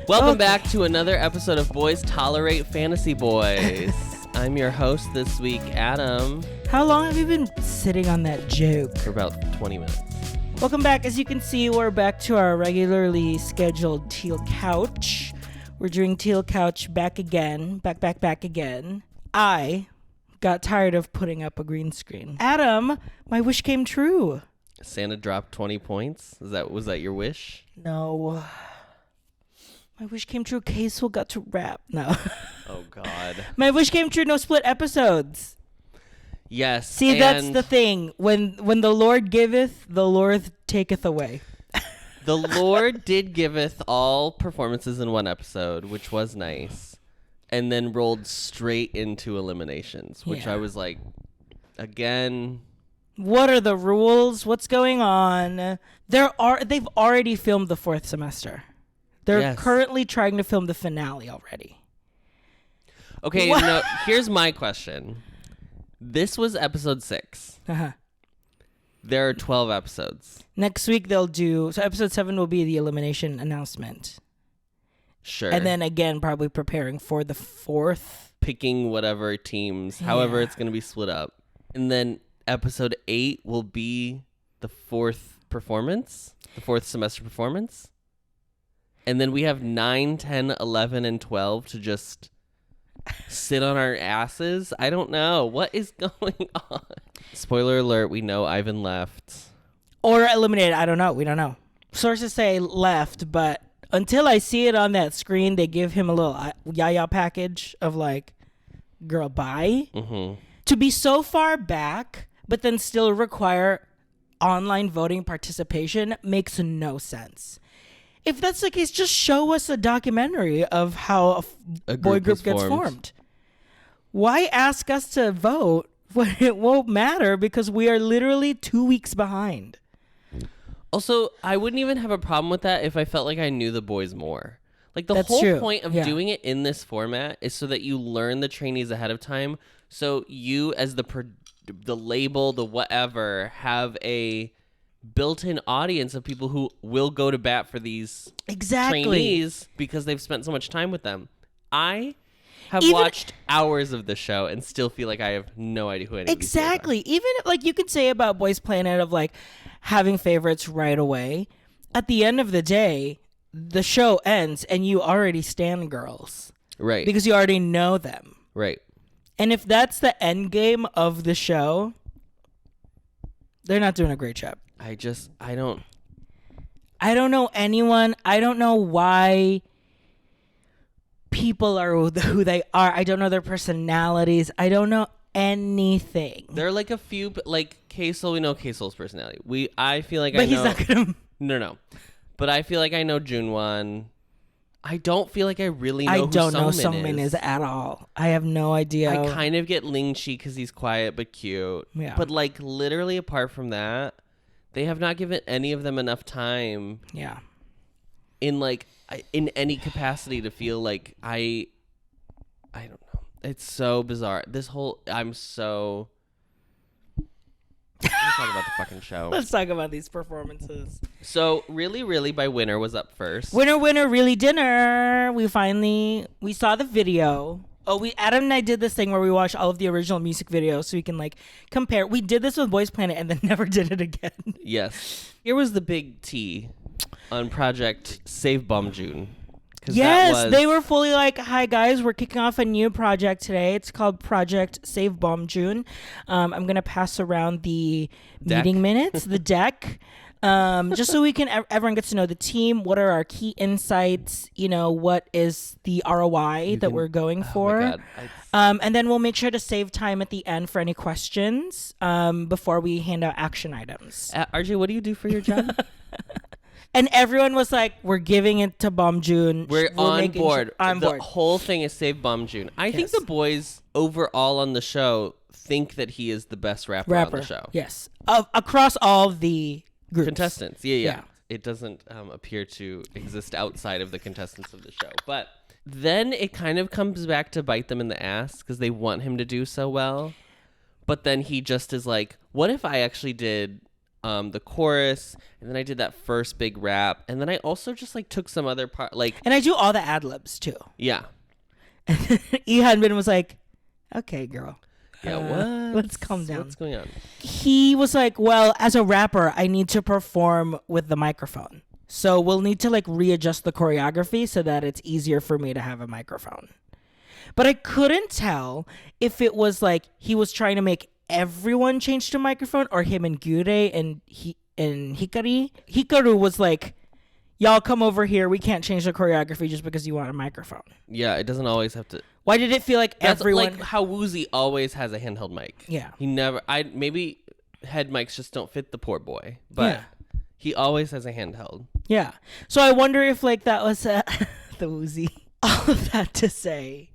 Welcome back to another episode of Boys Tolerate Fantasy Boys. I'm your host this week, Adam. How long have you been sitting on that joke? For about 20 minutes. Welcome back. As you can see, we're back to our regularly scheduled Teal Couch. We're doing Teal Couch back again. Back again. I got tired of putting up a green screen. Adam, my wish came true. Santa dropped 20 points. Was that your wish? No. My wish came true. Kaysel got to rap. No. Oh, God. My wish came true. No split episodes. Yes. See, that's the thing. When the Lord giveth, the Lord taketh away. The Lord did giveth all performances in one episode, which was nice, and then rolled straight into eliminations, which I was like, again. What are the rules? What's going on? They've already filmed the fourth semester. They're currently trying to film the finale already. Okay, no, here's my question. This was episode 6. Uh-huh. There are 12 episodes. Next week they'll do... So episode 7 will be the elimination announcement. Sure. And then again, probably preparing for the fourth. Picking whatever teams, however it's going to be split up. And then episode 8 will be the fourth performance. The fourth semester performance. And then we have 9, 10, 11, and 12 to just sit on our asses. I don't know. What is going on? Spoiler alert, we know Ivan left. Or eliminated. I don't know. We don't know. Sources say left, but until I see it on that screen, they give him a little yaya package of like, girl, bye. Mm-hmm. To be so far back, but then still require online voting participation makes no sense. If that's the case, just show us a documentary of how a boy group gets formed. Why ask us to vote when it won't matter because we are literally 2 weeks behind? Also, I wouldn't even have a problem with that if I felt like I knew the boys more. Like the That's whole true. point of doing it in this format is so that you learn the trainees ahead of time. So you as the label, the whatever, have a built-in audience of people who will go to bat for these trainees because they've spent so much time with them. I have watched hours of the show and still feel like I have no idea who any of these people are. Even like you could say about Boys Planet of like having favorites right away. At the end of the day, the show ends and you already stan girls. Right. Because you already know them. Right. And if that's the end game of the show, they're not doing a great job. I don't know anyone. I don't know why people are who they are. I don't know their personalities. I don't know anything. There are like a few, like Kaysel. We know Kaysel's personality. I feel like but I know. He's not gonna. No. But I feel like I know junwon. I don't feel like I really know who Songmin is at all. I have no idea. I kind of get Lingchi because he's quiet but cute. Yeah. But like literally apart from that, they have not given any of them enough time. Yeah. In any capacity to feel like I don't know. It's so bizarre. Let's talk about the fucking show. Let's talk about these performances. So really by Winner was up first. Winner, really dinner. We saw the video. Adam and I did this thing where we watched all of the original music videos so we can like compare. We did this with Boys Planet and then never did it again. Yes. Here was the big T on Project Save Bomjun. Yes, they were fully like, hi guys, we're kicking off a new project today. It's called Project Save Bomjun. I'm going to pass around the meeting minutes, the deck. Just so everyone gets to know the team. What are our key insights? What is the ROI that we're going for? Oh my God. And then we'll make sure to save time at the end for any questions before we hand out action items. RJ, what do you do for your job? And everyone was like, we're giving it to Bomjun. We're on board. I'm the board. whole thing is Save Bomjun. I think the boys overall on the show think that he is the best rapper on the show. Yes. Across all the groups. Contestants. Yeah. It doesn't appear to exist outside of the contestants of the show. But then it kind of comes back to bite them in the ass because they want him to do so well. But then he just is like, what if I actually did the chorus, and then I did that first big rap, and then I also just like took some other part, like, And I do all the ad-libs too. yeah. And Hanbin was like, okay, girl. Yeah, what? Let's calm down. What's going on? He was like, well, as a rapper, I need to perform with the microphone. So we'll need to like readjust the choreography so that it's easier for me to have a microphone. But I couldn't tell if it was like he was trying to make everyone change to microphone or him and Gyure and Hikari. Hikaru was like, y'all come over here. We can't change the choreography just because you want a microphone. Yeah, it doesn't always have to. Why did it feel like That's everyone... like how Woozy always has a handheld mic. Yeah. He never... maybe head mics just don't fit the poor boy, but he always has a handheld. Yeah. So I wonder if like that was the Woozy. All of that to say...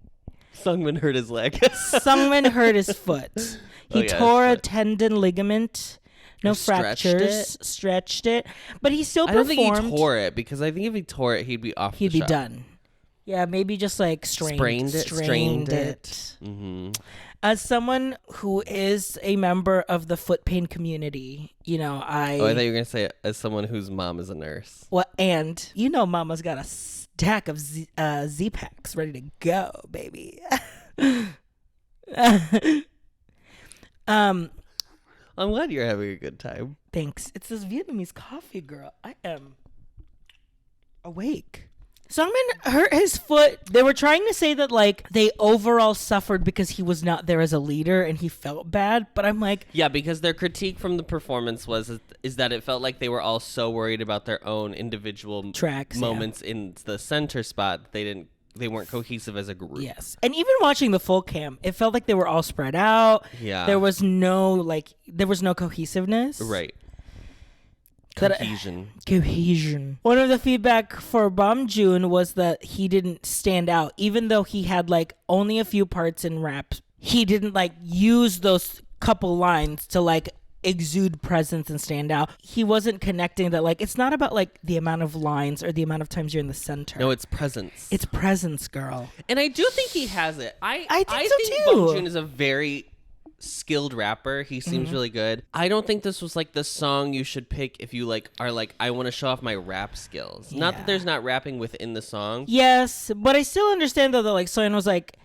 Songmin hurt his leg. Songmin hurt his foot. He tore a tendon ligament. No fractures. Stretched it. But he still performed. I don't think he tore it, because I think if he tore it, he'd be off the show. He'd be done. Yeah, maybe just like strained it. Mm-hmm. As someone who is a member of the foot pain community, you know, I thought you were going to say as someone whose mom is a nurse. Well, and you know Mama's got a stack of Z-Packs ready to go, baby. I'm glad you're having a good time. Thanks. It's this Vietnamese coffee, girl. I am awake. Songmin hurt his foot. They were trying to say that like they overall suffered because he was not there as a leader and he felt bad. But I'm like, yeah, because their critique from the performance is that it felt like they were all so worried about their own individual tracks moments in the center spot. They weren't cohesive as a group. Yes. And even watching the full cam, it felt like they were all spread out. Yeah. There was no cohesiveness. Right. Cohesion. One of the feedback for Bamjoon was that he didn't stand out. Even though he had like only a few parts in rap, he didn't like use those couple lines to like exude presence and stand out. He wasn't connecting that like it's not about like the amount of lines or the amount of times you're in the center. No, it's presence. It's presence, girl. And I do think he has it. I think so too. Bamjoon is a very skilled rapper. He seems really good. I don't think this was like the song you should pick if you like are like, I want to show off my rap skills. Not that there's not rapping within the song. Yes, but I still understand though that like Soyeon was like,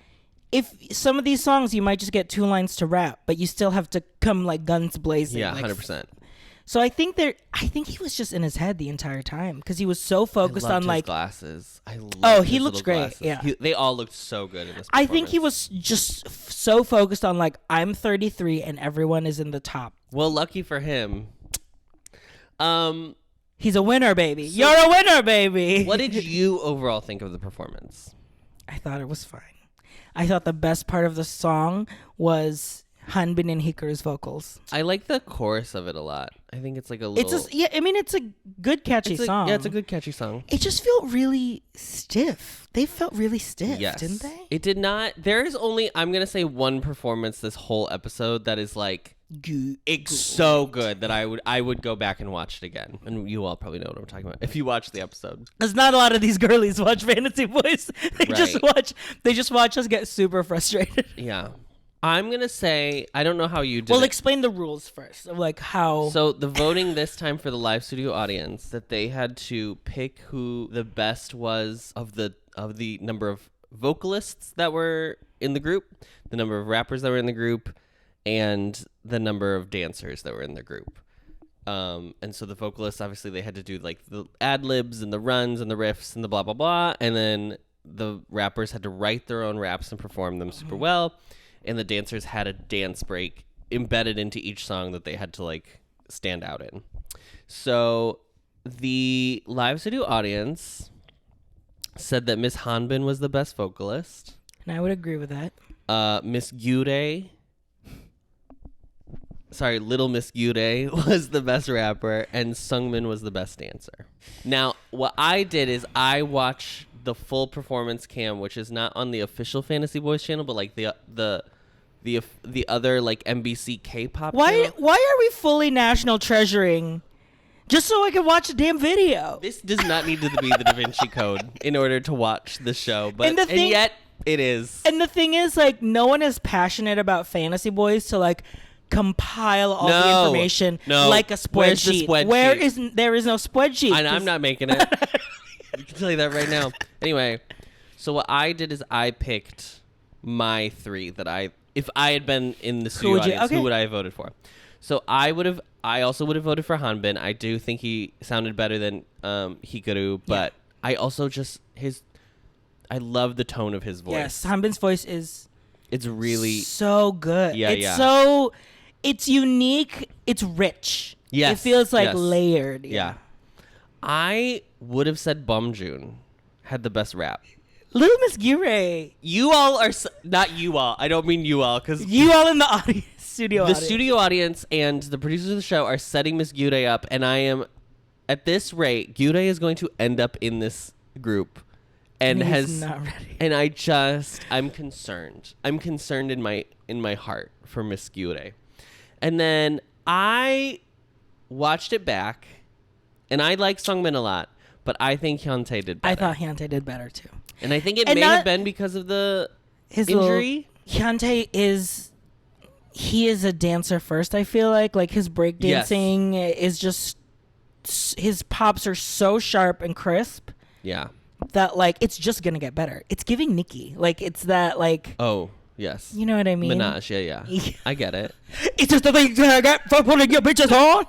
if some of these songs you might just get 2 lines to rap, but you still have to come like guns blazing. Yeah, like, 100%. So I think he was just in his head the entire time because he was so focused on like glasses. He looks great. Glasses. Yeah, they all looked so good in this performance. I think he was just so focused on like I'm 33 and everyone is in the top. Well, lucky for him. He's a winner, baby. You're a winner, baby. What did you overall think of the performance? I thought it was fine. I thought the best part of the song was Hanbin and Hikaru's vocals. I like the chorus of it a lot. I think it's like a little... It's a good catchy song. Yeah, it's a good catchy song. It just felt really stiff. They felt really stiff, yes. Didn't they? It did not. There is only, I'm going to say, one performance this whole episode that is like... It's so good that I would go back and watch it again. And you all probably know what I'm talking about if you watch the episode. Because not a lot of these girlies watch Fantasy Boys. They just watch us get super frustrated. Yeah. I'm going to say, I don't know how you did Well, explain the rules first of like how... So the voting this time for the live studio audience, that they had to pick who the best was of the number of vocalists that were in the group, the number of rappers that were in the group, and the number of dancers that were in the group. And so the vocalists, obviously, they had to do like the ad-libs and the runs and the riffs and the blah, blah, blah. And then the rappers had to write their own raps and perform them super well. And the dancers had a dance break embedded into each song that they had to like stand out in. So the live studio audience said that Miss Hanbin was the best vocalist. And I would agree with that. Miss Gyure... Sorry, Little Miss Gyure was the best rapper, and Songmin was the best dancer. Now, what I did is I watched the full performance cam, which is not on the official Fantasy Boys channel, but like the other like MBC K-pop channel. Why are we fully national treasuring? Just so I can watch a damn video. This does not need to be the Da Vinci Code in order to watch the show, but and yet it is. And the thing is, like, no one is passionate about Fantasy Boys to like compile all the No. information No. like a Where's the spreadsheet. spreadsheet? There is no spreadsheet. I'm not making it. I can tell you that right now. Anyway, so what I did is I picked my 3 that if I had been in the studio audience, who would I have voted for? So I also would have voted for Hanbin. I do think he sounded better than Hikaru, but I also I love the tone of his voice. Yes, Hanbin's voice is it's really so good. Yeah, it's unique, it's rich. Yes. It feels like yes. layered. Yeah. I would have said Bumjoon had the best rap. Little Miss Gure. You all are not you all. I don't mean you all because You all in the audience, studio the audience. studio audience and the producers of the show are setting Miss Gyure up, and I am at this rate. Gyure is going to end up in this group, and He's not ready. And I'm concerned. I'm concerned in my heart for Miss Gyure, and then I watched it back, and I like Songmin a lot, but I think Hyuntae did better. I thought Hyuntae did better too. And I think it may have been because of the injury. Hyuntae is a dancer first, I feel like his breakdancing is just, his pops are so sharp and crisp. Yeah. That it's just gonna get better. It's giving Nicki. It's that Oh, yes. you know what I mean? Minaj, yeah. I get it. It's just the thing I get for putting your bitches on.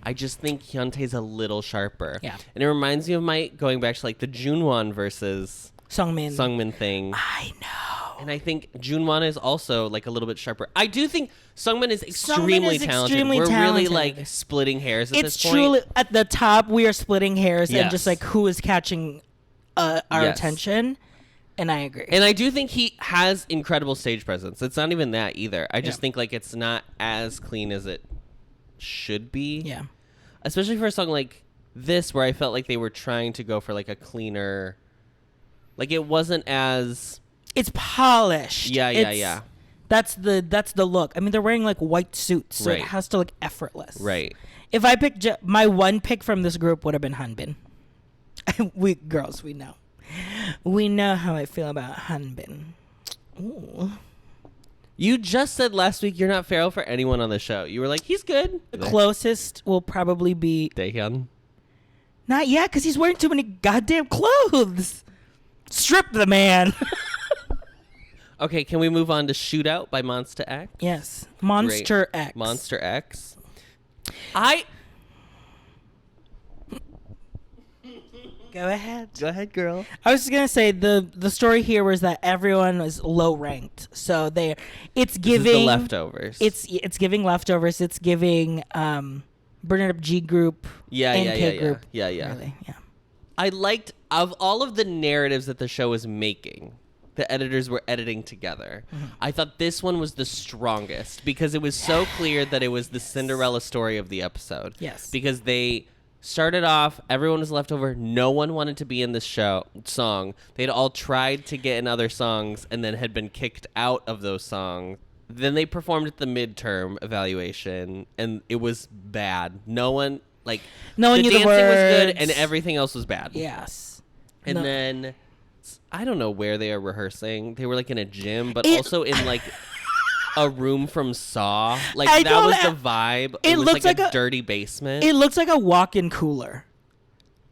I just think Hyuntae's a little sharper. Yeah. And it reminds me of going back to the junwon versus Songmin thing. I know. And I think junwon is also a little bit sharper. I do think Songmin is extremely talented. We're really splitting hairs at this point. Truly at the top we are splitting hairs and Yes. just who is catching our Yes. attention. And I agree. And I do think he has incredible stage presence. It's not even that either. I just think it's not as clean as it should be. Yeah. Especially for a song like this where I felt like they were trying to go for a cleaner, it wasn't as It's polished. Yeah. That's the look. I mean, they're wearing white suits, so Right. it has to look effortless. Right. If I picked my one pick from this group would have been Hanbin. We girls, we know how I feel about Hanbin. Ooh. You just said last week you're not feral for anyone on the show. You were like, he's good. The closest will probably be Taehyun. not yet, because he's wearing too many goddamn clothes. Strip the man. Okay, can we move on to Shootout by Monsta X? Yes, Monster Great. X. Monster X. Go ahead. Go ahead, girl. I was just gonna say the story here was that everyone was low ranked, so it's giving This is the leftovers. It's giving leftovers. It's giving Burn It Up G Group. NK Group. Yeah. Really, yeah. I liked, of all of the narratives that the show was making, the editors were editing together. Mm-hmm. I thought this one was the strongest because it was so clear that it was the Cinderella story of the episode. Yes. Because they started off, everyone was left over. No one wanted to be in this song. They'd all tried to get in other songs and then had been kicked out of those songs. Then they performed at the midterm evaluation, and it was bad. No one No one the knew the dancing was good, words. and everything else was bad. Yes. And No. then I don't know where they are rehearsing. They were in a gym, but It- also in a room from Saw. I that know was that- the vibe. it It was looks like like a dirty basement. It looks like a walk-in cooler,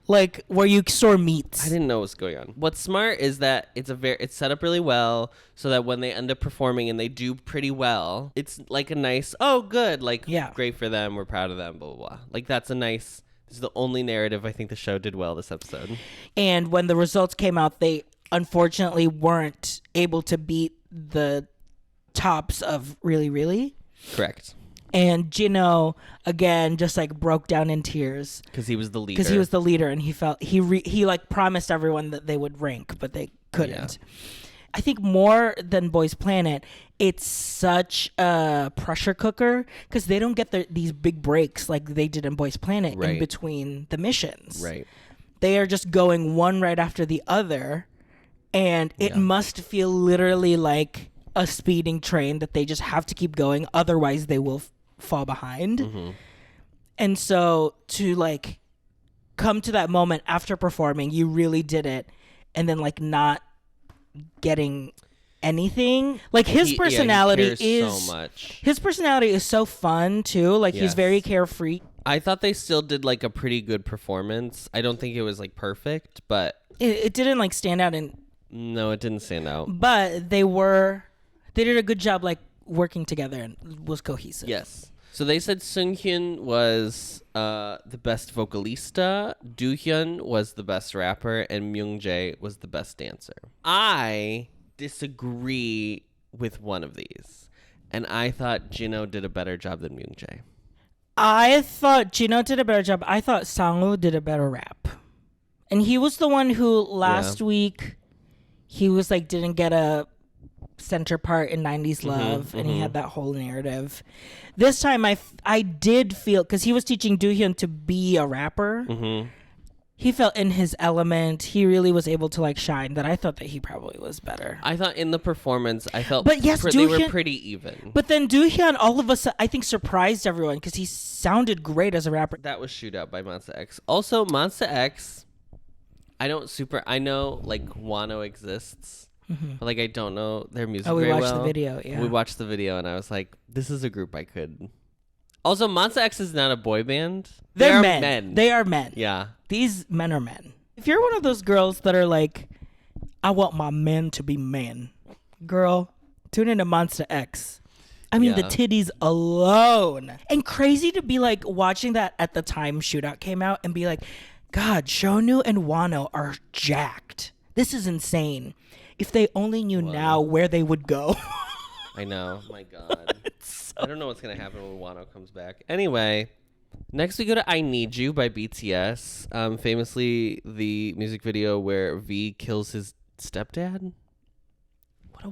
where you store meats. I didn't know what was going on. What's smart is that it's set up really well so that when they end up performing and they do pretty well, it's a nice, oh, good, great for them, we're proud of them, blah, blah, blah. That's a nice, this is the only narrative I think the show did well this episode. And when the results came out, they unfortunately weren't able to beat the tops of Really Really. Correct. And Jino again just broke down in tears Because he was the leader. because he was the leader, and he felt he promised everyone that they would rank, but they couldn't. Yeah. I think more than Boys Planet, it's such a pressure cooker because they don't get these big breaks like they did in Boys Planet in between the missions. Right. They are just going one right after the other, and it must feel literally like a speeding train that they just have to keep going, otherwise they will fall behind. Mm-hmm. And so to come to that moment after performing, you really did it, and then like not getting anything. Like his personality he cares is so much. His personality is so fun too. Like he's very carefree. I thought they still did like a pretty good performance. I don't think it was like perfect, but it didn't like stand out no, it didn't stand out. But they did a good job like working together and was cohesive. Yes. So they said Sunghyun was the best vocalista, Doohyun was the best rapper, and Myungjae was the best dancer. I disagree with one of these, and I thought Jino did a better job than Myungjae. I thought Jino did a better job. I thought Sangwoo did a better rap. And he was the one who last week, he was like, didn't get a center part in 90s Love, and he had that whole narrative. This time I did feel, because he was teaching Doohyun to be a rapper, he felt in his element. He really was able to like shine, that I thought that he probably was better. I thought in the performance, I felt but yes, they were pretty even. But then Doohyun all of a sudden, I think, surprised everyone because he sounded great as a rapper. That was Shootout by Monsta X. Also, Monsta X, I know like Wano exists, but like I don't know their music very well. We watched the video, yeah. We watched the video and I was like, this is a group I could. Also, Monsta X is not a boy band. They're men. They are men. Yeah. These men are men. If you're one of those girls that are like, I want my men to be men, girl, tune into Monsta X. I mean, the titties alone. And crazy to be like watching that at the time Shootout came out and be like, God, Shonu and Wano are jacked. This is insane. If they only knew now where they would go. I know. My God. I don't know what's going to happen when Wano comes back. Anyway, next we go to I Need You by BTS. Famously, the music video where V kills his stepdad. What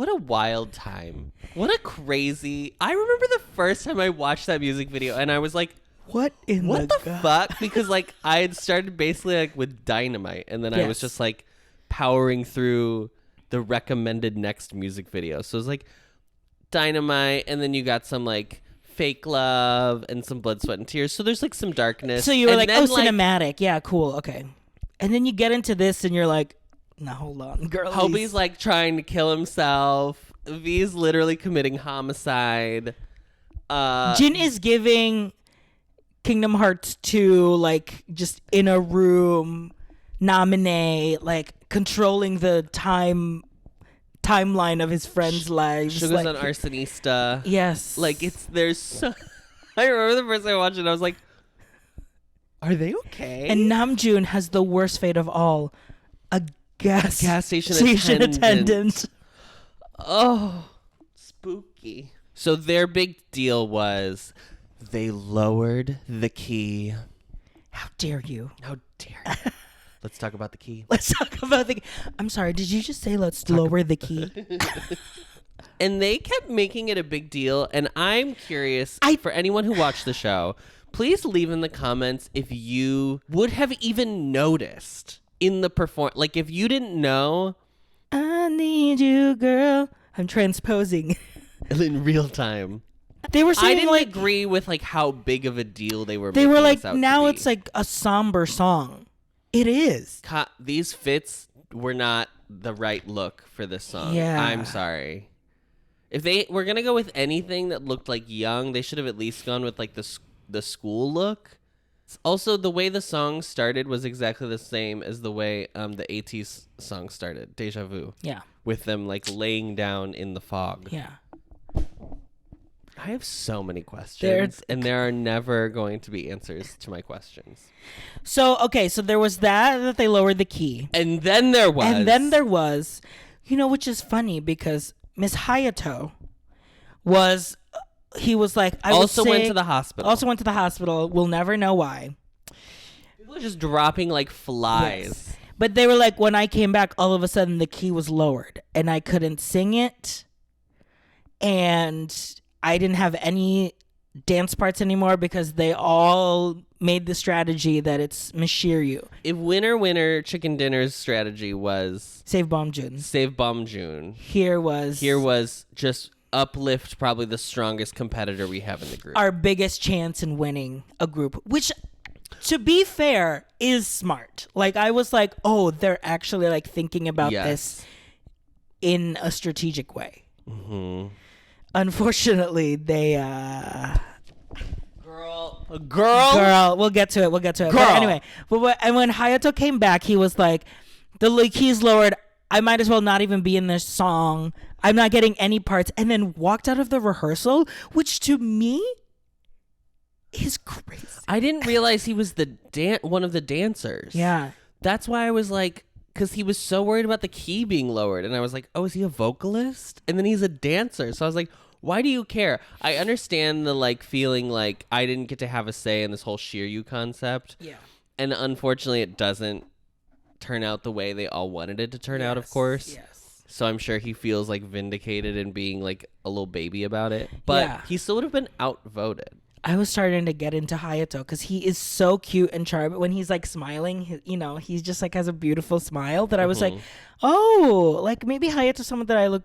a wild time. What a crazy... I remember the first time I watched that music video and I was like, what the fuck? Because like I had started basically like with Dynamite and then I was just like powering through the recommended next music video. So it was like Dynamite and then you got some like Fake Love and some Blood, Sweat and Tears. So there's like some darkness. So you were like, oh, cinematic. Yeah, cool. Okay. And then you get into this and you're like, no, hold on, girl. Hobie's like trying to kill himself. V's literally committing homicide. Jin is giving Kingdom Hearts 2, like, just in a room, nominate, like, controlling the timeline of his friends' lives. Sugar's like, an arsonista. Yes. Like, there's so... I remember the first time I watched it, I was like, are they okay? And Namjoon has the worst fate of all. A gas station attendant. Oh, spooky. So their big deal was... they lowered the key. How dare you? How dare you? Let's talk about the key. I'm sorry, did you just say let's lower the key? And they kept making it a big deal. And I'm curious, for anyone who watched the show, please leave in the comments if you would have even noticed in the like if you didn't know. I need you, girl. I'm transposing. In real time. They were saying, I didn't like, agree with like how big of a deal they were. They were like, this now it's like a somber song. It is. These fits were not the right look for this song. Yeah. I'm sorry. If they were gonna go with anything that looked like young, they should have at least gone with like the school look. Also, the way the song started was exactly the same as the way the AT's song started, Deja Vu. Yeah. With them like laying down in the fog. Yeah. I have so many questions, and there are never going to be answers to my questions. So, okay, so there was that they lowered the key. And then there was... you know, which is funny because Miss Hayato was... he was like... Also went to the hospital. We'll never know why. People are just dropping like flies. Yes. But they were like, when I came back, all of a sudden the key was lowered, and I couldn't sing it. And... I didn't have any dance parts anymore because they all made the strategy that it's Miss Shiryu. If Winner Chicken Dinner's strategy was... Save Bom Joon. Here was just uplift probably the strongest competitor we have in the group. Our biggest chance in winning a group, which to be fair, is smart. Like, I was like, oh, they're actually like thinking about this in a strategic way. Mm-hmm. Unfortunately, they girl, we'll get to it. But anyway, and when Hayato came back, he was like, the keys lowered. I might as well not even be in this song. I'm not getting any parts. And then walked out of the rehearsal, which to me is crazy. I didn't realize he was one of the dancers. Yeah. That's why I was like, because he was so worried about the key being lowered. And I was like, oh, is he a vocalist? And then he's a dancer. So I was like, why do you care? I understand the like feeling like I didn't get to have a say in this whole shiryu concept. Yeah. And unfortunately, it doesn't turn out the way they all wanted it to turn out, of course. Yes. So I'm sure he feels like vindicated and being like a little baby about it. But he still would have been outvoted. I was starting to get into Hayato because he is so cute and charming. When he's like smiling, he's just like has a beautiful smile that I was like, oh, like maybe Hayato's someone that I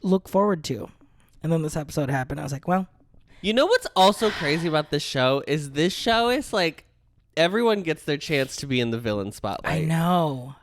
look forward to. And then this episode happened. I was like, well. You know what's also crazy about this show is like everyone gets their chance to be in the villain spotlight. I know.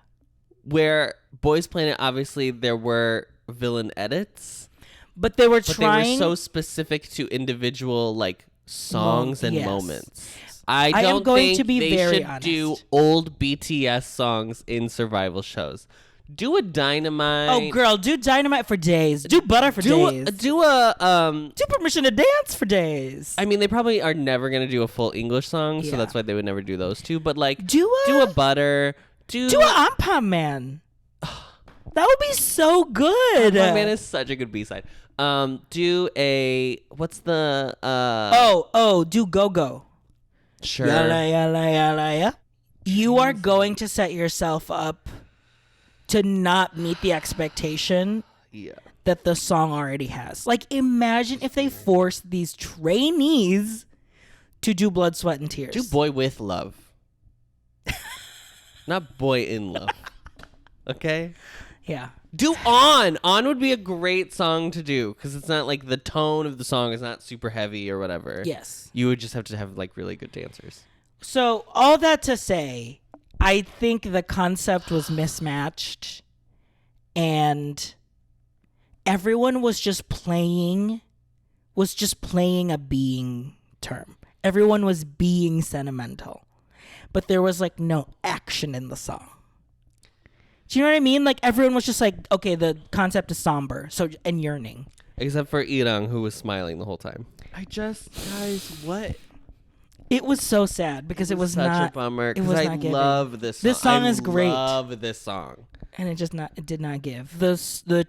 Where Boys Planet, obviously, there were villain edits. But they were They were so specific to individual like songs and moments. I don't think they should do old BTS songs in survival shows. Do a Dynamite. Oh, girl, do Dynamite for days. Do Butter for days. Do Permission to Dance for days. I mean, they probably are never going to do a full English song, so that's why they would never do those two. But like, do a Butter. Do a Ampam Man. That would be so good. Ampam Man is such a good B-side. Do a what's the do Go Go. Sure. Yalla yalla yalla ya. You are going to set yourself up to not meet the expectation that the song already has. Like, imagine if they forced these trainees to do Blood, Sweat, and Tears. Do Boy With Love. Not Boy In Love. Okay? Yeah. Do On. On would be a great song to do because it's not like the tone of the song is not super heavy or whatever. Yes. You would just have to have like really good dancers. So all that to say, I think the concept was mismatched and everyone was just playing a being term. Everyone was being sentimental, but there was like no action in the song. Do you know what I mean? Like everyone was just like, okay, the concept is somber, and yearning. Except for Irang, who was smiling the whole time. Guys, what? It was so sad because it was such not a bummer. Because I love this song. This song is great. I love this song. And it did not give. The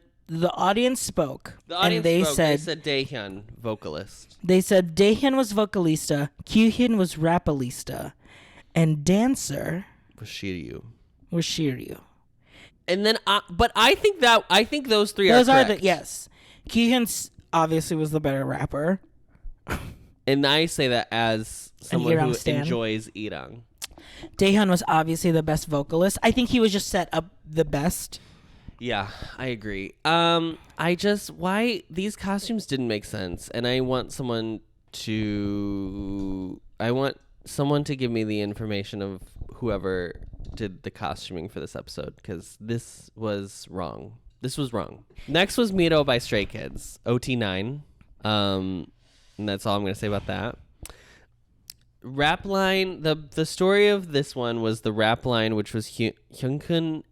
audience spoke. They said Daehyun, vocalist. They said Daehyun was vocalista, Kyuhyun was rapalista, and dancer was Shiryu. And then, but I think those three are correct. Yes. Kyuhyun obviously was the better rapper. And I say that as someone who enjoys Irang. Daehyun was obviously the best vocalist. I think he was just set up the best. Yeah, I agree. Why these costumes didn't make sense, and I want someone to give me the information of whoever did the costuming for this episode, because this was wrong. Next was Miroh by Stray Kids, OT9. And that's all I'm going to say about that. Rap line, the story of this one was the rap line, which was Hyungun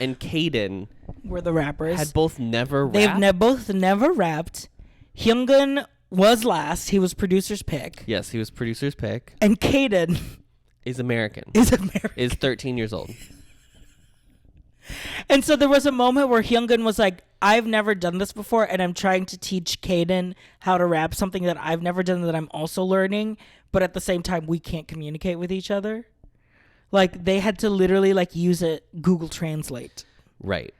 and Kaden were the rappers. Had both never rapped. They've both never rapped. Hyungun was last. He was producer's pick. Yes, he was producer's pick. And Kaden is American. Is 13 years old. And so there was a moment where Hyungun was like, I've never done this before, and I'm trying to teach Kaden how to rap, something that I've never done that I'm also learning, but at the same time, we can't communicate with each other. Like, they had to literally, like, use Google Translate. Right.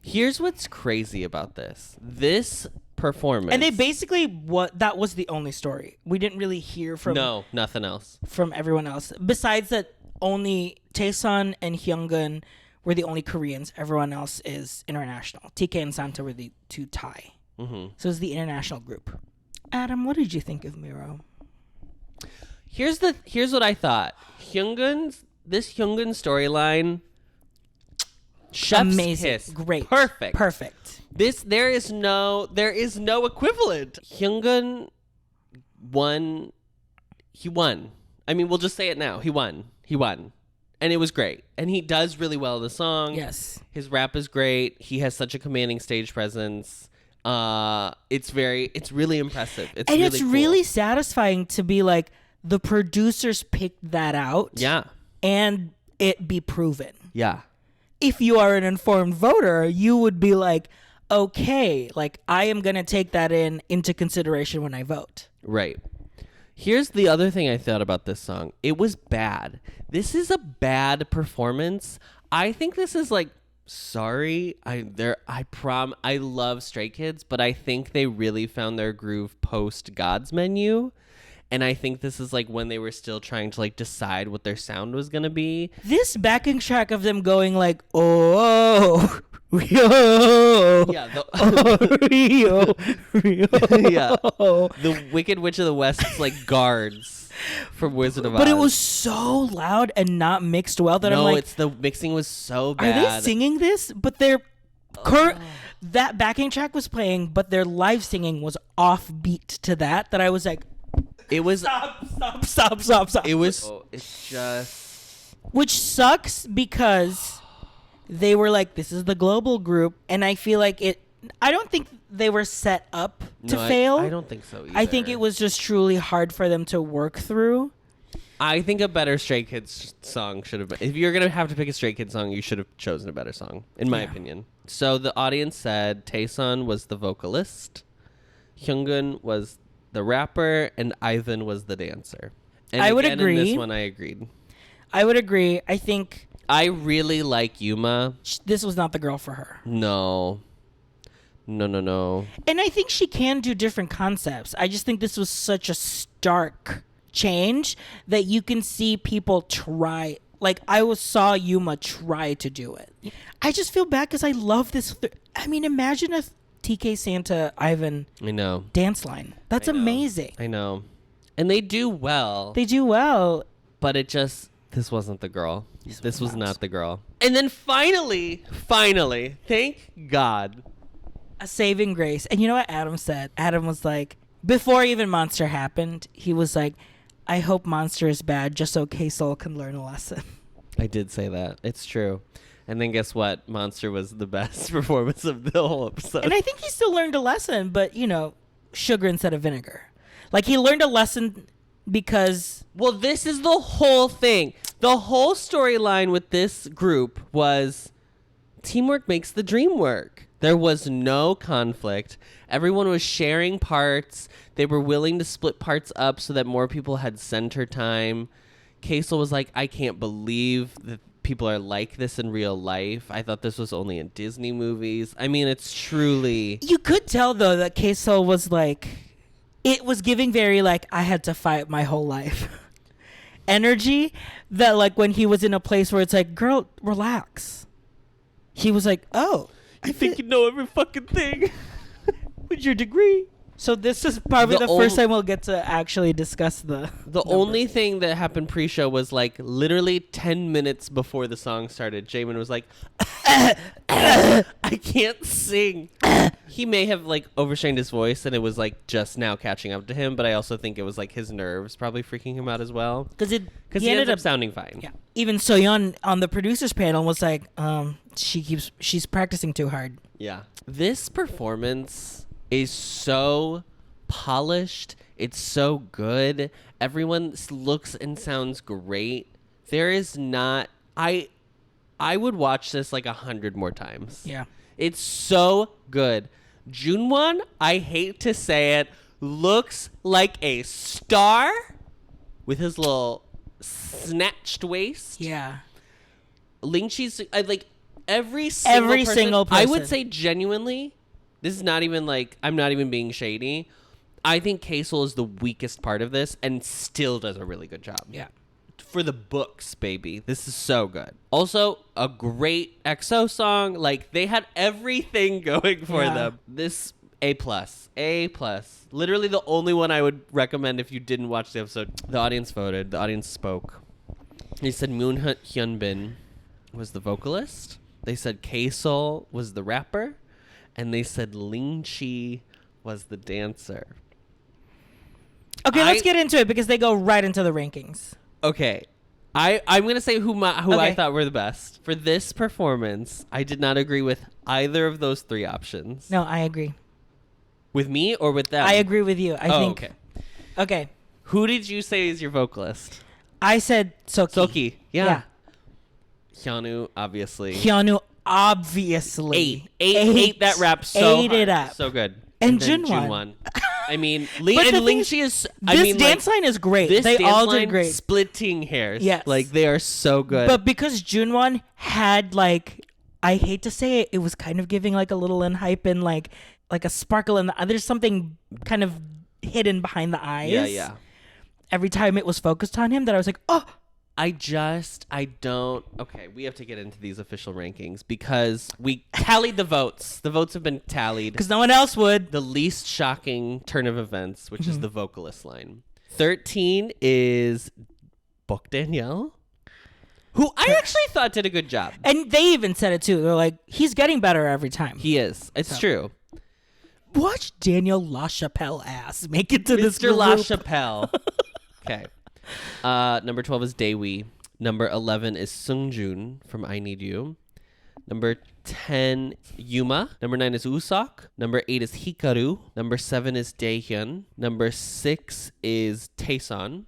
Here's what's crazy about this. This performance. And they basically, that was the only story. We didn't really hear from... No, nothing else. From everyone else. Besides that, only Taeseon and Hyungun were the only Koreans. Everyone else is international. TK and Santa were the two Thai. Mm-hmm. So it was the international group. Adam, what did you think of Miroh? Here's what I thought. This Hyungun storyline, chef's Amazing. kiss. Great. Perfect. There is no equivalent. Hyungun won. He won. I mean, we'll just say it now. He won. And it was great. And he does really well in the song. Yes. His rap is great. He has such a commanding stage presence. It's really impressive. It's really cool. satisfying to be like, the producers picked that out. Yeah. And it be proven. Yeah. If you are an informed voter, you would be like, okay, like I am going to take that into consideration when I vote. Right. Here's the other thing I thought about this song. It was bad. This is a bad performance. I think this is like, sorry, I love Stray Kids, but I think they really found their groove post God's Menu. And I think this is like when they were still trying to like decide what their sound was going to be. This backing track of them going like, oh, yo, yeah, yo, yeah, the Wicked Witch of the West's like guards from Wizard of Oz. But it was so loud and not mixed well that I'm like, the mixing was so bad. Are they singing this? But their that backing track was playing, but their live singing was offbeat to that I was like, it was stop. It was it's just, which sucks because they were like, this is the global group, and I feel like I don't think they were set up to fail. I don't think so either. I think it was just truly hard for them to work through. I think a better Stray Kids song should have been, if you're going to have to pick a Stray Kids song, you should have chosen a better song, in my opinion. So the audience said taeseon was the vocalist, Hyungun was the rapper, and Ivan was the dancer. And I would again, agree. In this one, I agreed. I would agree. I think I really like Yuma. this was not the girl for her. No. And I think she can do different concepts. I just think this was such a stark change that you can see people try. Like, I saw Yuma try to do it. I just feel bad because I love this. I mean, imagine a TK Santa Ivan dance line. That's amazing. I know. And they do well. They do well. But this wasn't the girl. This was not the girl. And then finally, thank God, a saving grace. And you know what Adam said? Adam was like, before even Monster happened, he was like, I hope Monster is bad just so K-Soul can learn a lesson. I did say that. It's true. And then guess what? Monster was the best performance of the whole episode. And I think he still learned a lesson, but, sugar instead of vinegar. Like, he learned a lesson because... Well, this is the whole thing. The whole storyline with this group was teamwork makes the dream work. There was no conflict. Everyone was sharing parts. They were willing to split parts up so that more people had center time. K-Soul was like, I can't believe that people are like this in real life. I thought this was only in Disney movies. I mean, it's truly... You could tell, though, that K-Soul was like... It was giving very, like, I had to fight my whole life energy. That, like, when he was in a place where it's like, girl, relax. He was like, oh... I think you know every fucking thing with your degree. So this is probably the first time we'll get to actually discuss the only thing that happened pre-show was like literally 10 minutes before the song started. Jamin was like, I can't sing. He may have like overstrained his voice and it was like just now catching up to him, but I also think it was like his nerves probably freaking him out as well. Because he ended up sounding fine. Yeah. Even Soyeon on the producers panel was like, she's practicing too hard. Yeah. This performance is so polished. It's so good. Everyone looks and sounds great. There is not... I would watch this like 100 more times. Yeah. It's so good. Junwon, I hate to say it, looks like a star with his little snatched waist. Yeah. Lingchi's like every single person. I would say genuinely, this is not even like, I'm not even being shady. I think K-Soul is the weakest part of this and still does a really good job. Yeah. For the books, baby. This is so good. Also, a great EXO song. Like, they had everything going for them. This A plus. A plus. Literally the only one I would recommend if you didn't watch the episode. The audience voted. The audience spoke. They said Moon Hyunbin was the vocalist. They said K-Sol was the rapper. And they said Ling Chi was the dancer. Okay, let's get into it because they go right into the rankings. Okay. I'm going to say who I thought were the best. For this performance, I did not agree with either of those three options. No, I agree. With me or with them? I agree with you. I think. Okay. Who did you say is your vocalist? I said Seokgi. Seokgi. Yeah. Hyunwoo, obviously. Hyunwoo, obviously. Ate that rap so ate hard. It up. So good. And then junwon. I mean, Ling Chi is... This dance line is great. They all did great. Splitting hairs. Yes. Like, they are so good. But because junwon had, like... I hate to say it, it was kind of giving, like, a little hype and, like a sparkle in the... There's something kind of hidden behind the eyes. Yeah. Every time it was focused on him that I was like, oh... I don't... Okay, we have to get into these official rankings because we tallied the votes. The votes have been tallied. Because no one else would. The least shocking turn of events, which is the vocalist line. 13 is Daniel, who I actually thought did a good job. And they even said it too. They're like, he's getting better every time. He is. It's true. Watch Daniel LaChapelle ass make it to this Mr. group. LaChapelle. Okay. Number 12 is Daewoo. Number 11 is Seungjun from I Need You. Number 10, Yuma. Number 9 is Usok. Number 8 is Hikaru. Number 7 is Daehyun. Number 6 is Taeseon.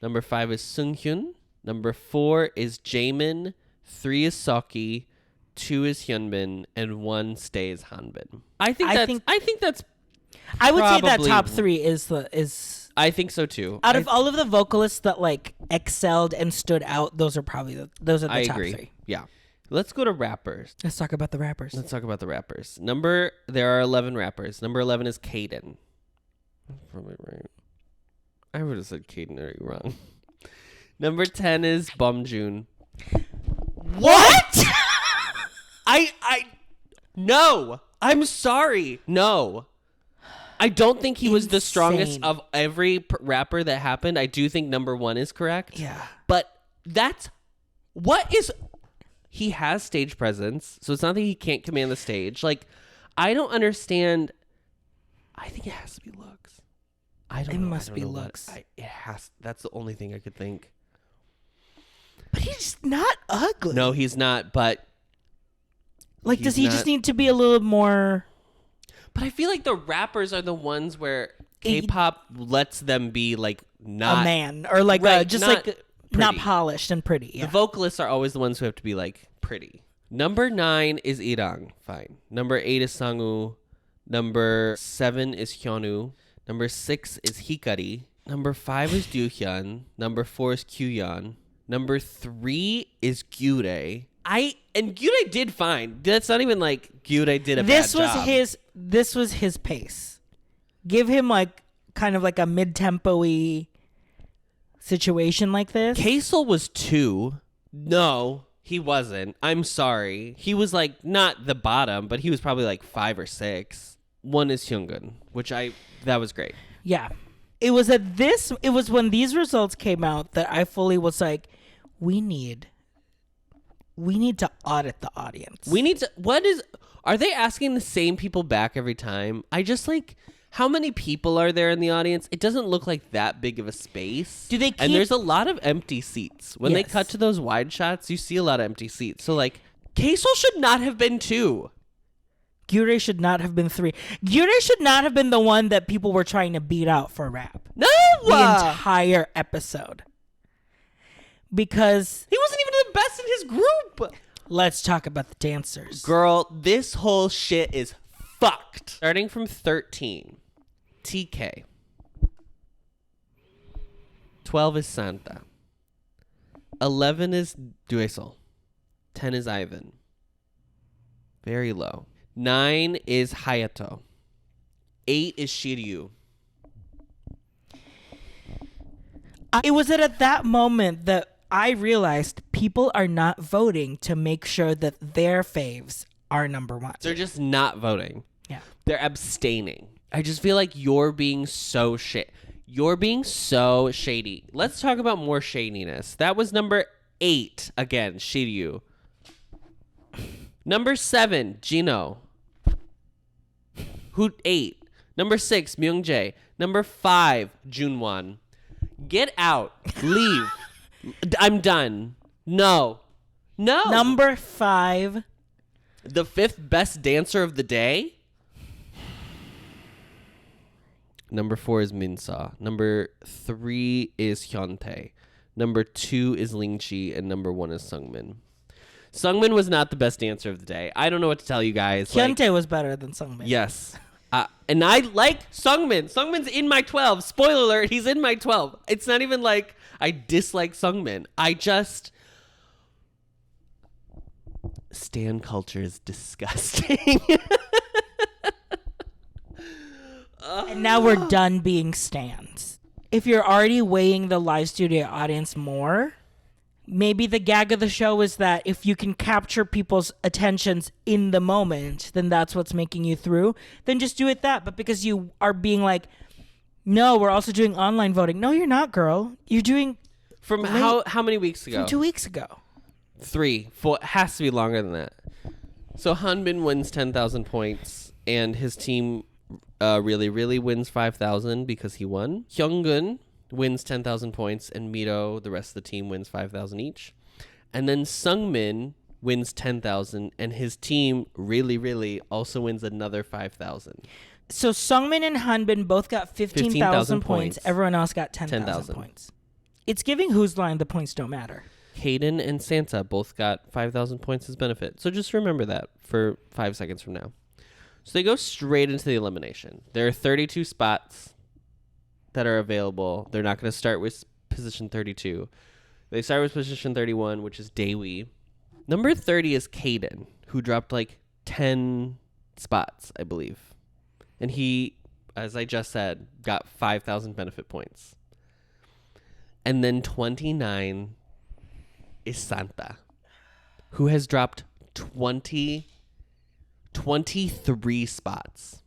Number 5 is Seunghyun. Number 4 is Jaemin. 3 is Seokgi. 2 is Hyunbin. And 1 stays Hanbin. I think that's I would say that probably- top 3 is I think so too. out of all of the vocalists that like excelled and stood out, those are probably the top agree. 3. Yeah. Let's go to rappers. Let's talk about the rappers. There are 11 rappers. Number 11 is Kaden. Probably right. I would have said Kaden or you wrong. Number 10 is Bumjoon. What? No. I'm sorry. No. I don't think he was the strongest of every rapper that happened. I do think number 1 is correct. Yeah. But he has stage presence, so it's not that he can't command the stage. Like, I don't understand. I think it has to be looks. It must be looks. That's the only thing I could think. But he's not ugly. No, he's not, but... Like, does he just need to be a little more... But I feel like the rappers are the ones where K-pop lets them be, like, not... a man. Or, like, not polished and pretty. Yeah. The vocalists are always the ones who have to be, like, pretty. Number 9 is Irang. Fine. Number 8 is Sangwoo. Number 7 is Hyunwoo. Number 6 is Hikari. Number 5 is Doohyun. Number 4 is Kyuhyun. Number 3 is Gyure. And Gyure did fine. That's not even like Gyure did a bad job. This was his pace. Give him like kind of like a mid-tempo-y situation like this. K-Sol was 2. No, he wasn't. I'm sorry. He was like not the bottom, but he was probably like 5 or 6. 1 is Hyungun, that was great. Yeah. It was when these results came out that I fully was like, we need to audit the audience. Are they asking the same people back every time? I just like, how many people are there in the audience? It doesn't look like that big of a space. And there's a lot of empty seats. When they cut to those wide shots, you see a lot of empty seats. So like, K-Sol should not have been 2. Gyure should not have been 3. Gyure should not have been the one that people were trying to beat out for rap. No! The entire episode. Because... he wasn't even the best in his group! Let's talk about the dancers. Girl, this whole shit is fucked. Starting from 13. TK. 12 is Santa. 11 is Duesol. 10 is Ivan. Very low. 9 is Hayato. 8 is Shiryu. It was at that moment that I realized people are not voting to make sure that their faves are number 1. They're just not voting. Yeah. They're abstaining. I just feel like you're being so You're being so shady. Let's talk about more shadiness. That was number 8 again, shiryu. Number 7, Jino. Who 8? Number 6, Myungjae. Number 5, Junwon. Get out. Leave. I'm done. No. Number 5. The 5th best dancer of the day? Number 4 is Minsa. Number 3 is Hyuntae. Number 2 is Lingchi. And number 1 is Songmin. Songmin was not the best dancer of the day. I don't know what to tell you guys. Hyuntae was better than Songmin. Yes. And I like Songmin. Songmin's in my 12. Spoiler alert, he's in my 12. It's not even like I dislike Songmin. I just... Stan culture is disgusting. And now we're done being stans. If you're already weighing the live studio audience more, maybe the gag of the show is that if you can capture people's attentions in the moment, then that's what's making you through. Then just do it that. But because you are being like, no, we're also doing online voting. No, you're not, girl. You're doing... From how many weeks ago? From 2 weeks ago. 3, 4, it has to be longer than that. So Hanbin wins 10,000 points, and his team really wins 5,000 because he won. Hyungun wins 10,000 points, and Miroh, the rest of the team, wins 5,000 each. And then Sungmin wins 10,000, and his team really also wins another 5,000. So Songmin and Hanbin both got 15,000 points. Everyone else got 10,000 points. It's giving Whose Line the points don't matter. Hayden and Santa both got 5,000 points as benefit. So just remember that for 5 seconds from now. So they go straight into the elimination. There are 32 spots that are available. They're not going to start with position 32. They start with position 31, which is Daewee. Number 30 is Kaden, who dropped like 10 spots, I believe. And he, as I just said, got 5,000 benefit points. And then 29 is Santa, who has dropped 23 spots.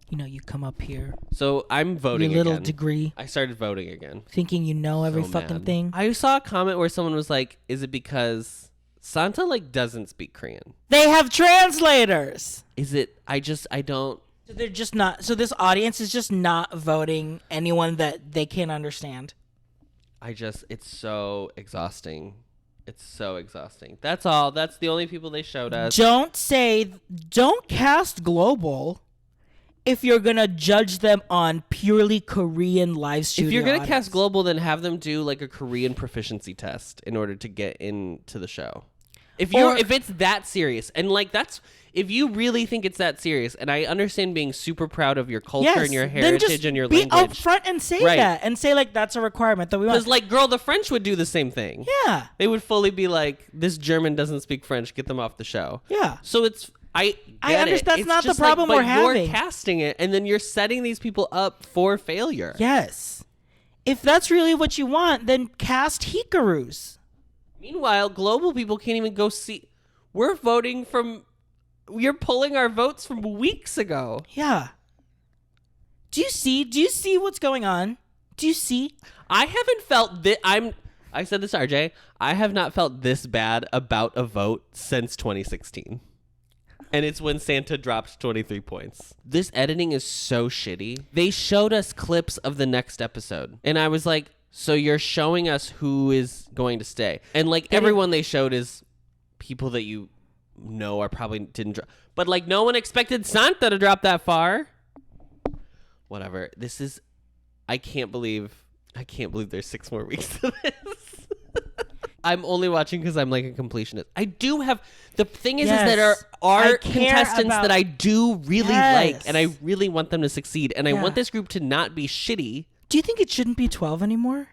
You know, you come up here. So I'm voting your little again. degree. I started voting again. Thinking you know every So fucking mad. thing. I saw a comment where someone was like, is it because Santa like doesn't speak Korean? They have translators. Is it, I don't. So they're just not, so this audience is just not voting anyone that they can't understand. It's so exhausting. It's so exhausting. That's all. That's the only people they showed us. Don't cast global if you're going to judge them on purely Korean live studio If you're going to audience. cast global, then have them do like a Korean proficiency test in order to get into the show. If it's that serious, and like if you really think it's that serious, and I understand being super proud of your culture and your heritage and your language. Be upfront and say that, and say like that's a requirement that we want. Because like, girl, the French would do the same thing. Yeah, they would fully be like, this German doesn't speak French, get them off the show. Yeah. So it's I understand that's not the problem we're having. You're casting it, and then you're setting these people up for failure. Yes. If that's really what you want, then cast Hikaru's. Meanwhile, global people can't even go see. We're pulling our votes from weeks ago. Yeah. Do you see what's going on? Do you see? I haven't felt that I said this, RJ. I have not felt this bad about a vote since 2016. And it's when Santa dropped 23 points. This editing is so shitty. They showed us clips of the next episode. And I was like, so you're showing us who is going to stay. And like everyone they showed is people that you know are probably didn't drop. But like no one expected Santa to drop that far. Whatever. I can't believe there's 6 more weeks to this. I'm only watching because I'm like a completionist. I do have the thing is that are contestants that I do really like, and I really want them to succeed, and I want this group to not be shitty. Do you think it shouldn't be 12 anymore?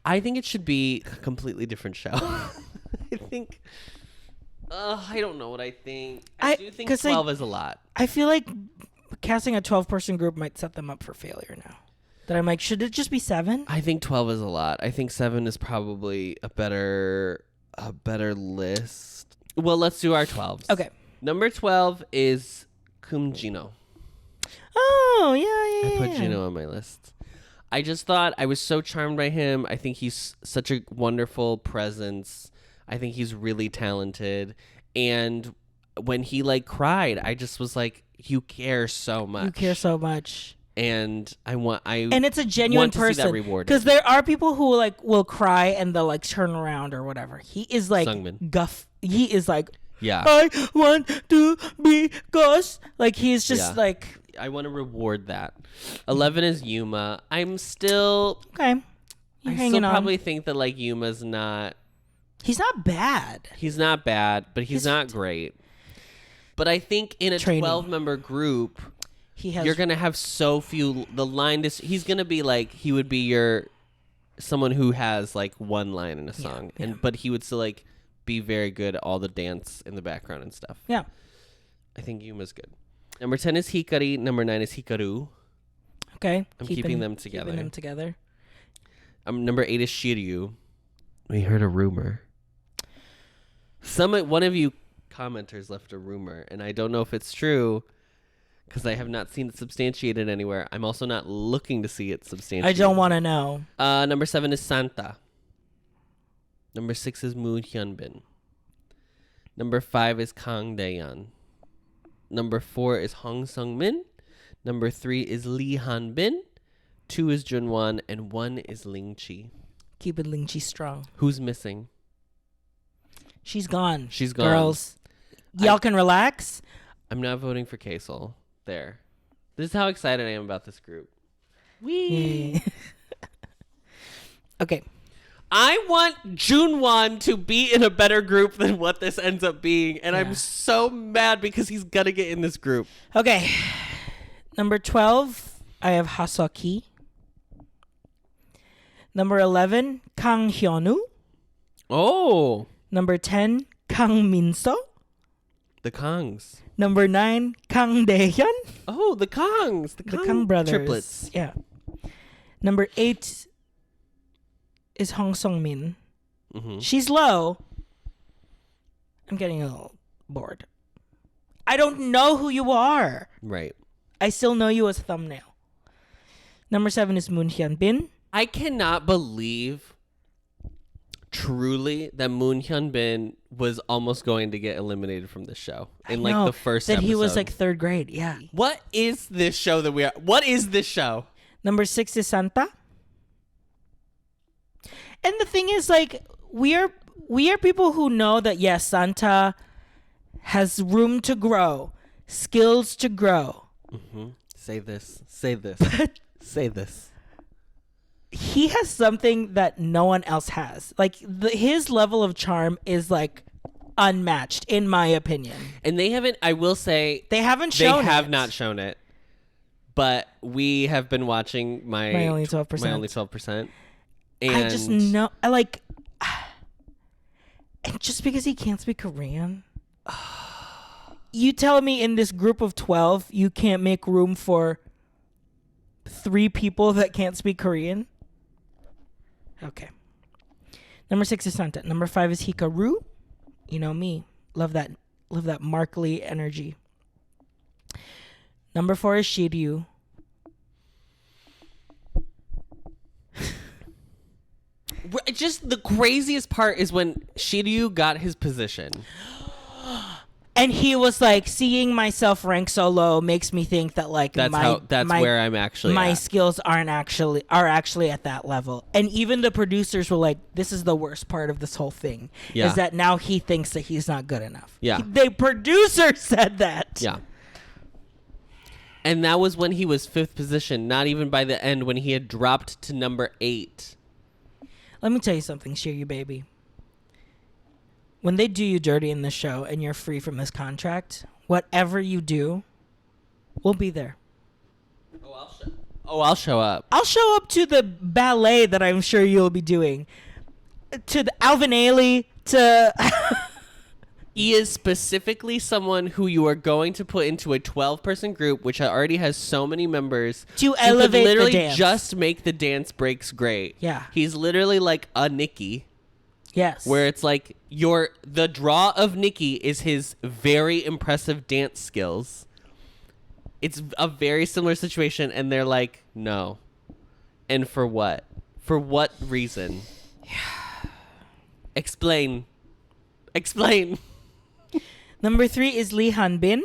I think it should be a completely different show. I think. I don't know what I think. I do think 12 is a lot. I feel like casting a 12-person group might set them up for failure now. that I'm like, should it just be 7? I think 12 is a lot. I think 7 is probably a better list. Well, let's do our 12s. Okay. Number 12 is Kumjino. Oh, yeah. I put Jino on my list. I just thought I was so charmed by him. I think he's such a wonderful presence. I think he's really talented. And when he like cried, I just was like, you care so much. You care so much. And and it's a genuine person. See that rewarded. Because there are people who like will cry and they'll like turn around or whatever. He is like Songmin. He is like, yeah. I want to be Gus. Like he's just like. I want to reward that. 11 is Yuma. I'm still okay. You're hanging on. Probably think that like Yuma's not. He's not bad. He's not bad, but he's not great. But I think in a 12-member group, you're gonna have so few. He's gonna be like he would be someone who has like one line in a song, but he would still like be very good at all the dance in the background and stuff. Yeah, I think Yuma's good. Number 10 is Hikari. Number 9 is Hikaru. Okay, I'm keeping them together. Keeping them together. Number 8 is Shiryu. We heard a rumor. One of you commenters left a rumor, and I don't know if it's true because I have not seen it substantiated anywhere. I'm also not looking to see it substantiated. I don't want to know. Number 7 is Santa. Number 6 is Moon Hyunbin. Number 5 is Kang Daeyeon. Number 4 is Hong Sungmin. Number 3 is Lee Hanbin. 2 is Junwon, and 1 is Ling Chi. Keep it Ling Chi strong. Who's missing? She's gone. She's gone. Girls, y'all can relax. I'm not voting for K-Sol. There. This is how excited I am about this group. Wee. Okay. I want Junwon to be in a better group than what this ends up being, and I'm so mad because he's gonna get in this group. Okay. Number 12, I have Haseok. Number 11, Kang Hyunwoo. Oh. Number 10, Kang Minso. The Kangs. Number 9, Kang Daehyun. Oh, the Kangs. The Kang brothers. Triplets. Yeah. Number 8 is Hong Sungmin. Mm-hmm. She's low. I'm getting a little bored. I don't know who you are. Right. I still know you as thumbnail. Number 7 is Moon Hyunbin. I cannot believe truly that Moon Hyunbin was almost going to get eliminated from this show in like the first episode. That he was like 3rd grade. Yeah. What is this show that we are? What is this show? Number 6 is Santa. And the thing is, like, we are people who know that yes, Santa has room to grow, skills to grow. Mm-hmm. Say this. Say this. Say this. He has something that no one else has. Like his level of charm is like unmatched, in my opinion. And they haven't. I will say they haven't shown. They have not shown it. But we have been watching my only 12%. My only 12%. And I just know, like, and just because he can't speak Korean, you tell me in this group of 12 you can't make room for 3 people that can't speak Korean? Okay. Number 6 is Santa. Number 5 is Hikaru. You know me, love that Markley energy. Number 4 is Shiryu. Just the craziest part is when Shiryu got his position. And he was like, seeing myself rank so low makes me think that like that's where I'm actually my at. skills are actually at that level. And even the producers were like, this is the worst part of this whole thing. Yeah. Is that now he thinks that he's not good enough. Yeah. The producer said that. Yeah. And that was when he was 5th position, not even by the end when he had dropped to number 8. Let me tell you something, Shiryu baby. When they do you dirty in this show and you're free from this contract, whatever you do, we'll be there. I'll show up. I'll show up to the ballet that I'm sure you'll be doing. To the Alvin Ailey, to... He is specifically someone who you are going to put into a 12-person group, which already has so many members, To who elevate could literally the dance. just make the dance breaks great. Yeah. He's literally like a Nicki, Yes. where it's like the draw of Nicki is his very impressive dance skills. It's a very similar situation, and they're like, no. And for what? For what reason? Explain. Number 3 is Lee Han-bin.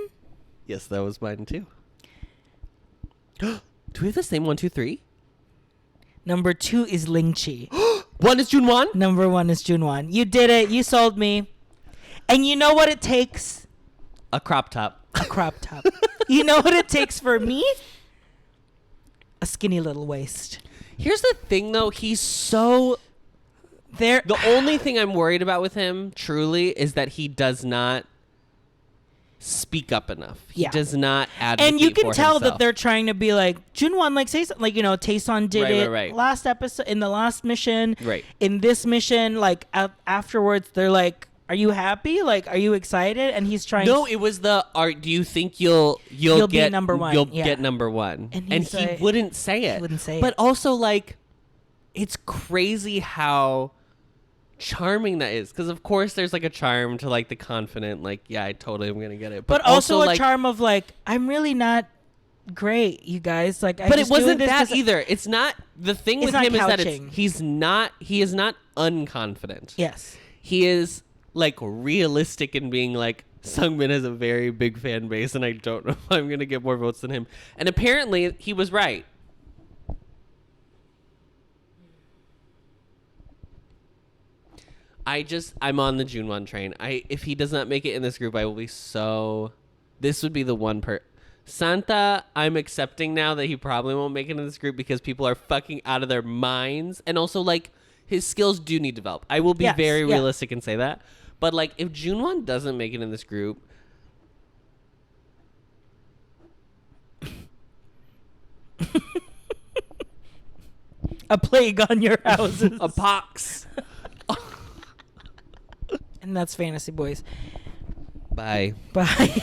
Yes, that was mine too. Do we have the same 1, 2, 3? Number 2 is Ling Chi. 1 is junwon. Number 1 is junwon. You did it. You sold me. And you know what it takes? A crop top. A crop top. You know what it takes for me? A skinny little waist. Here's the thing, though. He's so... The only thing I'm worried about with him, truly, is that he does not speak up enough. He does not advocate. And you can for tell himself. that they're trying to be like, Junwon, like, say something. Like, you know, Taeseon did it Right. last episode, in the last mission. Right. In this mission, like, afterwards, they're like, are you happy? Like, are you excited? And he's trying No, it was the art. Do you think you'll You'll get be number one, You'll yeah. get number one. And And he's he like- wouldn't say it. wouldn't say But it. also, like, it's crazy how charming that is. Because, of course, there's, like, a charm to, like, the confident, like, yeah, I totally am going to get it. But also a like, charm of, like, I'm really not great, you guys. Like, But it wasn't this that 'cause either. It's not... The thing It's with not him is that couching. he is not unconfident. Yes. He is, like, realistic in being like, Songmin has a very big fan base, and I don't know if I'm going to get more votes than him. And apparently, he was right. I'm on the junwon train. If he does not make it in this group, I will be so... This would be the one Santa, I'm accepting now that he probably won't make it in this group because people are fucking out of their minds. And also, like, his skills do need develop. I will be Yes, very yeah. realistic and say that. But, like, if junwon doesn't make it in this group... A plague on your houses. A pox. And that's Fantasy Boys. Bye. Bye.